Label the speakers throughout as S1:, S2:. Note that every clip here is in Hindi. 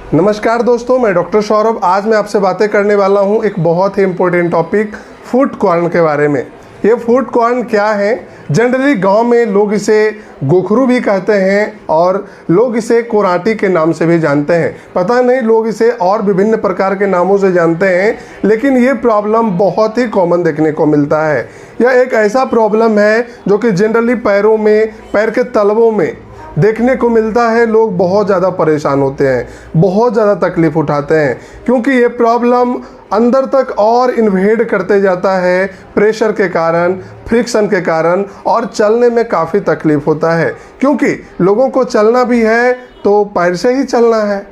S1: नमस्कार दोस्तों, मैं डॉक्टर सौरभ। आज मैं आपसे बातें करने वाला हूं एक बहुत ही इम्पोर्टेंट टॉपिक फूड कॉर्न के बारे में। ये फूड कॉर्न क्या है? जनरली गांव में लोग इसे गोखरू भी कहते हैं और लोग इसे कोराटी के नाम से भी जानते हैं। पता नहीं, लोग इसे और विभिन्न प्रकार के नामों से जानते हैं, लेकिन ये प्रॉब्लम बहुत ही कॉमन देखने को मिलता है। यह एक ऐसा प्रॉब्लम है जो कि जनरली पैरों में, पैर के तलवों में देखने को मिलता है। लोग बहुत ज़्यादा परेशान होते हैं, बहुत ज़्यादा तकलीफ़ उठाते हैं, क्योंकि ये प्रॉब्लम अंदर तक और इन्वेड करते जाता है प्रेशर के कारण, फ्रिक्शन के कारण, और चलने में काफ़ी तकलीफ़ होता है। क्योंकि लोगों को चलना भी है तो पैर से ही चलना है,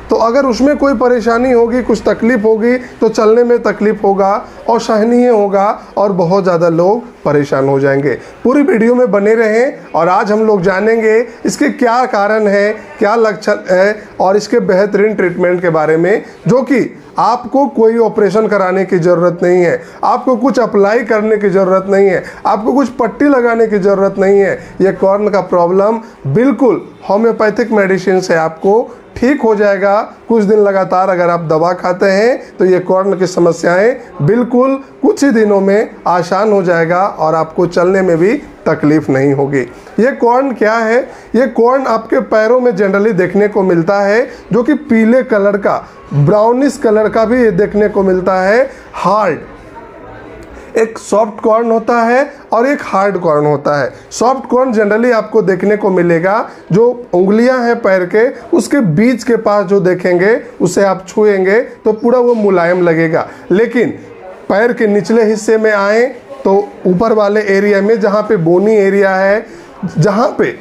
S1: तो अगर उसमें कोई परेशानी होगी, कुछ तकलीफ़ होगी, तो चलने में तकलीफ़ होगा और सहनीय होगा और बहुत ज़्यादा लोग परेशान हो जाएंगे। पूरी वीडियो में बने रहें और आज हम लोग जानेंगे इसके क्या कारण है, क्या लक्षण है और इसके बेहतरीन ट्रीटमेंट के बारे में, जो कि आपको कोई ऑपरेशन कराने की ज़रूरत नहीं है, आपको कुछ अप्लाई करने की ज़रूरत नहीं है, आपको कुछ पट्टी लगाने की ज़रूरत नहीं है। ये कॉर्न का प्रॉब्लम बिल्कुल होम्योपैथिक मेडिसिन से आपको ठीक हो जाएगा। कुछ दिन लगातार अगर आप दवा खाते हैं तो ये कॉर्न की समस्याएं बिल्कुल कुछ ही दिनों में आसान हो जाएगा और आपको चलने में भी तकलीफ़ नहीं होगी। ये कॉर्न क्या है? ये कॉर्न आपके पैरों में जनरली देखने को मिलता है, जो कि पीले कलर का, ब्राउनिश कलर का भी ये देखने को मिलता है। हार्ड, एक सॉफ्ट कॉर्न होता है और एक हार्ड कॉर्न होता है। सॉफ्ट कॉर्न जनरली आपको देखने को मिलेगा, जो उंगलियां हैं पैर के, उसके बीच के पास जो देखेंगे, उसे आप छुएंगे तो पूरा वो मुलायम लगेगा। लेकिन पैर के निचले हिस्से में आए तो ऊपर वाले एरिया में, जहाँ पे बोनी एरिया है, जहाँ पे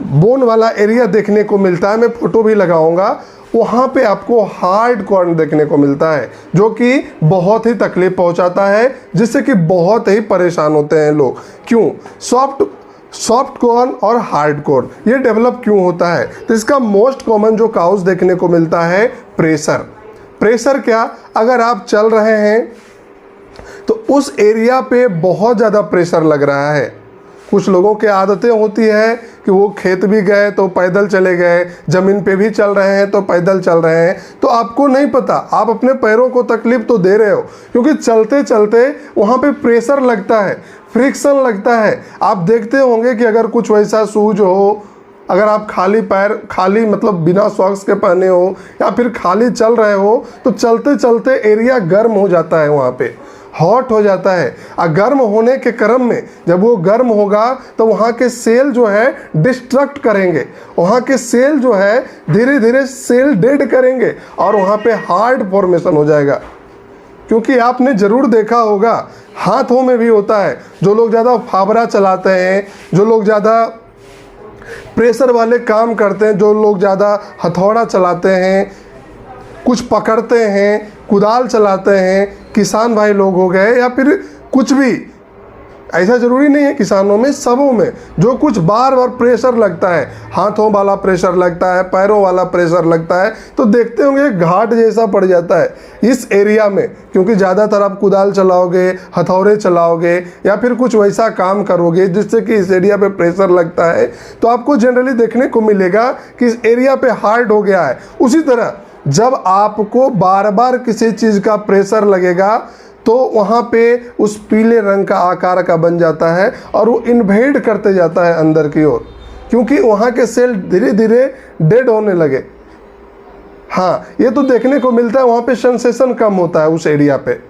S1: बोन वाला एरिया देखने को मिलता है, मैं फोटो भी लगाऊंगा, वहाँ पे आपको हार्ड कॉर्न देखने को मिलता है, जो कि बहुत ही तकलीफ पहुँचाता है, जिससे कि बहुत ही परेशान होते हैं लोग। क्यों? सॉफ्ट कॉर्न और हार्ड कॉर्न ये डेवलप क्यों होता है? तो इसका मोस्ट कॉमन जो काउज देखने को मिलता है प्रेशर। प्रेशर क्या? अगर आप चल रहे हैं तो उस एरिया पे बहुत ज़्यादा प्रेशर लग रहा है। कुछ लोगों की आदतें होती है कि वो खेत भी गए तो पैदल चले गए, ज़मीन पे भी चल रहे हैं तो पैदल चल रहे हैं, तो आपको नहीं पता, आप अपने पैरों को तकलीफ़ तो दे रहे हो, क्योंकि चलते चलते वहाँ पे प्रेशर लगता है, फ्रिक्शन लगता है। आप देखते होंगे कि अगर कुछ वैसा शूज हो, अगर आप खाली पैर, खाली मतलब बिना सॉक्स के पहने हो या फिर खाली चल रहे हो, तो चलते चलते एरिया गर्म हो जाता है, वहाँ पे हॉट हो जाता है। और गर्म होने के क्रम में जब वो गर्म होगा तो वहाँ के सेल जो है डिस्ट्रक्ट करेंगे, वहाँ के सेल जो है धीरे धीरे सेल डेड करेंगे और वहाँ पे हार्ड फॉर्मेशन हो जाएगा। क्योंकि आपने ज़रूर देखा होगा, हाथों में भी होता है। जो लोग ज़्यादा फावड़ा चलाते हैं, जो लोग ज़्यादा प्रेशर वाले काम करते हैं, जो लोग ज़्यादा हथौड़ा चलाते हैं, कुछ पकड़ते हैं, कुदाल चलाते हैं, किसान भाई लोग हो गए या फिर कुछ भी, ऐसा ज़रूरी नहीं है किसानों में, सबों में जो कुछ बार बार प्रेशर लगता है, हाथों वाला प्रेशर लगता है, पैरों वाला प्रेशर लगता है, तो देखते होंगे घाट जैसा पड़ जाता है इस एरिया में। क्योंकि ज़्यादातर आप कुदाल चलाओगे, हथौड़े चलाओगे या फिर कुछ वैसा काम करोगे जिससे कि इस एरिया पे प्रेशर लगता है, तो आपको जनरली देखने को मिलेगा कि इस एरिया पे हार्ड हो गया है। उसी तरह जब आपको बार बार किसी चीज़ का प्रेशर लगेगा तो वहाँ पे उस पीले रंग का आकार का बन जाता है और वो इन्वेड करते जाता है अंदर की ओर, क्योंकि वहाँ के सेल धीरे धीरे डेड होने लगे। हाँ, ये तो देखने को मिलता है, वहाँ पे सेंसेशन कम होता है उस एरिया पे,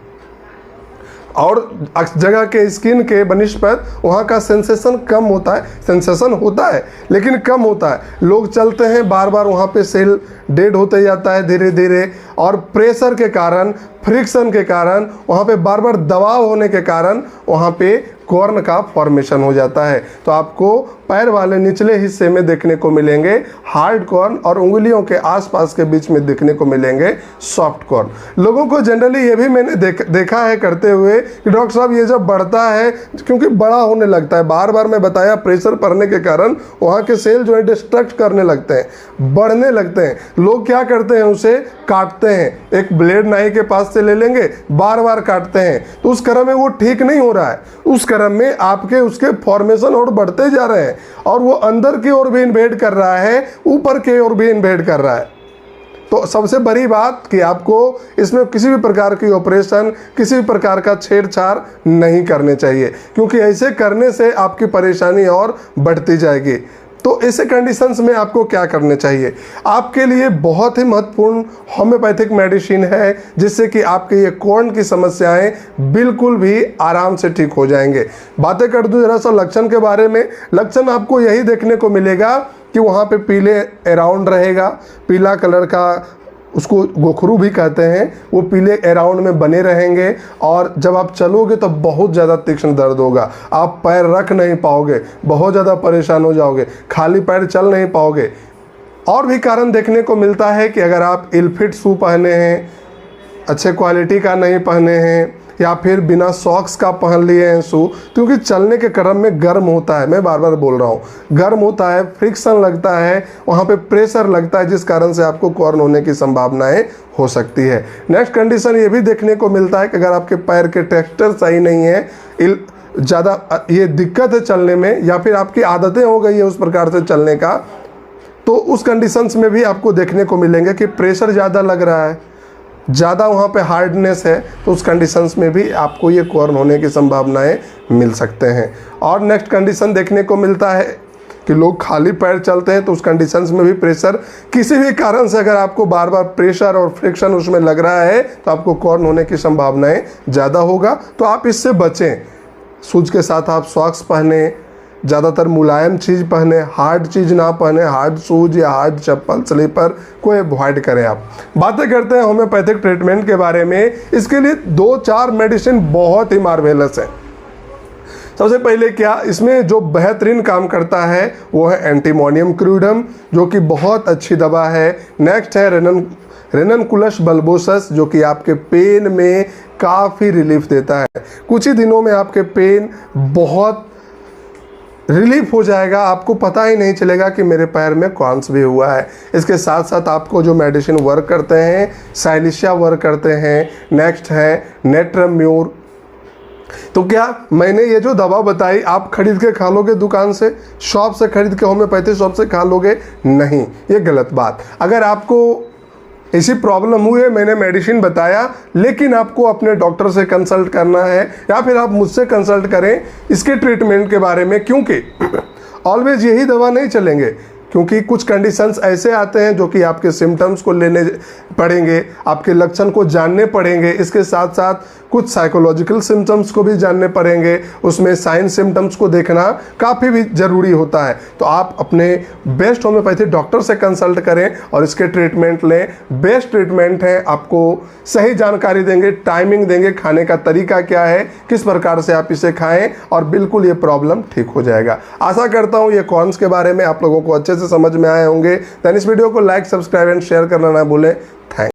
S1: और जगह के स्किन के बनिस्पत वहाँ का सेंसेशन कम होता है। सेंसेशन होता है लेकिन कम होता है। लोग चलते हैं, बार बार वहाँ पे सेल डेड होते जाता है धीरे धीरे, और प्रेशर के कारण, फ्रिक्शन के कारण, वहाँ पे बार बार दबाव होने के कारण वहाँ पे कॉर्न का फॉर्मेशन हो जाता है। तो आपको पैर वाले निचले हिस्से में देखने को मिलेंगे हार्ड कॉर्न और उंगलियों के आसपास के बीच में देखने को मिलेंगे सॉफ्ट कॉर्न। लोगों को जनरली ये भी मैंने देखा है करते हुए कि डॉक्टर साहब ये जब बढ़ता है, क्योंकि बड़ा होने लगता है, बार बार मैं बताया प्रेशर पड़ने के कारण वहाँ के सेल जो है डिस्ट्रक्ट करने लगते हैं, बढ़ने लगते हैं। लोग क्या करते हैं, उसे काटते हैं, एक ब्लेड नाई के पास से ले लेंगे, बार बार काटते हैं, तो उस क्रम में वो ठीक नहीं हो रहा है। उस क्रम में आपके उसके फॉर्मेशन और बढ़ते जा रहे हैं, और वो अंदर की ओर भी इन्वेड कर रहा है, ऊपर की ओर भी इन्वेड कर रहा है। तो सबसे बड़ी बात कि आपको इसमें किसी भी प्रकार की ऑपरेशन, किसी भी प्रकार का छेड़छाड़ नहीं करने चाहिए, क्योंकि ऐसे करने से आपकी परेशानी और बढ़ती जाएगी। तो ऐसे कंडीशंस में आपको क्या करने चाहिए? आपके लिए बहुत ही महत्वपूर्ण होम्योपैथिक मेडिसिन है, जिससे कि आपके ये कॉर्न की समस्याएं बिल्कुल भी आराम से ठीक हो जाएंगे। बातें कर दूं जरा सा लक्षण के बारे में। लक्षण आपको यही देखने को मिलेगा कि वहाँ पे पीले अराउंड रहेगा, पीला कलर का, उसको गोखरू भी कहते हैं, वो पीले अराउंड में बने रहेंगे। और जब आप चलोगे तो बहुत ज़्यादा तीक्ष्ण दर्द होगा, आप पैर रख नहीं पाओगे, बहुत ज़्यादा परेशान हो जाओगे, खाली पैर चल नहीं पाओगे। और भी कारण देखने को मिलता है कि अगर आप इल फिट शू पहने हैं, अच्छे क्वालिटी का नहीं पहने हैं, या फिर बिना सॉक्स का पहन लिए हैं शू, क्योंकि चलने के क्रम में गर्म होता है, मैं बार बार बोल रहा हूँ, गर्म होता है, फ्रिक्शन लगता है, वहाँ पे प्रेशर लगता है, जिस कारण से आपको कॉर्न होने की संभावनाएं हो सकती है। नेक्स्ट कंडीशन ये भी देखने को मिलता है कि अगर आपके पैर के टेक्सचर सही नहीं है, ज़्यादा ये दिक्कत है चलने में, या फिर आपकी आदतें हो गई है उस प्रकार से चलने का, तो उस कंडीशंस में भी आपको देखने को मिलेंगे कि प्रेशर ज़्यादा लग रहा है, ज़्यादा वहाँ पे हार्डनेस है, तो उस कंडीशंस में भी आपको ये कॉर्न होने की संभावनाएं मिल सकते हैं। और नेक्स्ट कंडीशन देखने को मिलता है कि लोग खाली पैर चलते हैं, तो उस कंडीशंस में भी प्रेशर, किसी भी कारण से अगर आपको बार बार प्रेशर और फ्रिक्शन उसमें लग रहा है, तो आपको कॉर्न होने की संभावनाएं ज़्यादा होगा। तो आप इससे बचें। शूज के साथ आप सॉक्स पहने, ज़्यादातर मुलायम चीज़ पहने, हार्ड चीज़ ना पहने, हार्ड शूज या हार्ड चप्पल, स्लीपर को अवॉइड करें। आप बातें करते हैं होम्योपैथिक ट्रीटमेंट के बारे में। इसके लिए 2-4 मेडिसिन बहुत ही मार्वेलस है। सबसे पहले क्या इसमें जो बेहतरीन काम करता है वो है एंटीमोनियम क्रूडम, जो कि बहुत अच्छी दवा है। नेक्स्ट है रेननकुलस बल्बोसस, जो कि आपके पेन में काफ़ी रिलीफ देता है। कुछ ही दिनों में आपके पेन बहुत रिलीफ हो जाएगा, आपको पता ही नहीं चलेगा कि मेरे पैर में कॉर्न्स भी हुआ है। इसके साथ साथ आपको जो मेडिसिन वर्क करते हैं, साइलिशिया वर्क करते हैं। नेक्स्ट है नेट्रम्यूर। तो क्या मैंने ये जो दवा बताई आप खरीद के खा लोगे दुकान से, शॉप से खरीद के, होम्योपैथी शॉप से खा लोगे? नहीं, ये गलत बात। अगर आपको ऐसी प्रॉब्लम हुई है, मैंने मेडिसिन बताया, लेकिन आपको अपने डॉक्टर से कंसल्ट करना है, या फिर आप मुझसे कंसल्ट करें इसके ट्रीटमेंट के बारे में, क्योंकि ऑलवेज यही दवा नहीं चलेंगे, क्योंकि कुछ कंडीशंस ऐसे आते हैं जो कि आपके सिम्टम्स को लेने पड़ेंगे, आपके लक्षण को जानने पड़ेंगे। इसके साथ साथ कुछ साइकोलॉजिकल सिम्टम्स को भी जानने पड़ेंगे, उसमें साइन सिम्टम्स को देखना काफ़ी भी ज़रूरी होता है। तो आप अपने बेस्ट होम्योपैथी डॉक्टर से कंसल्ट करें और इसके ट्रीटमेंट लें। बेस्ट ट्रीटमेंट है, आपको सही जानकारी देंगे, टाइमिंग देंगे, खाने का तरीका क्या है, किस प्रकार से आप इसे खाएं, और बिल्कुल ये प्रॉब्लम ठीक हो जाएगा। आशा करता हूँ ये कॉर्न्स के बारे में आप लोगों को अच्छे से समझ में आए होंगे। देन इस वीडियो को लाइक, सब्सक्राइब एंड शेयर करना ना भूलें। थैंक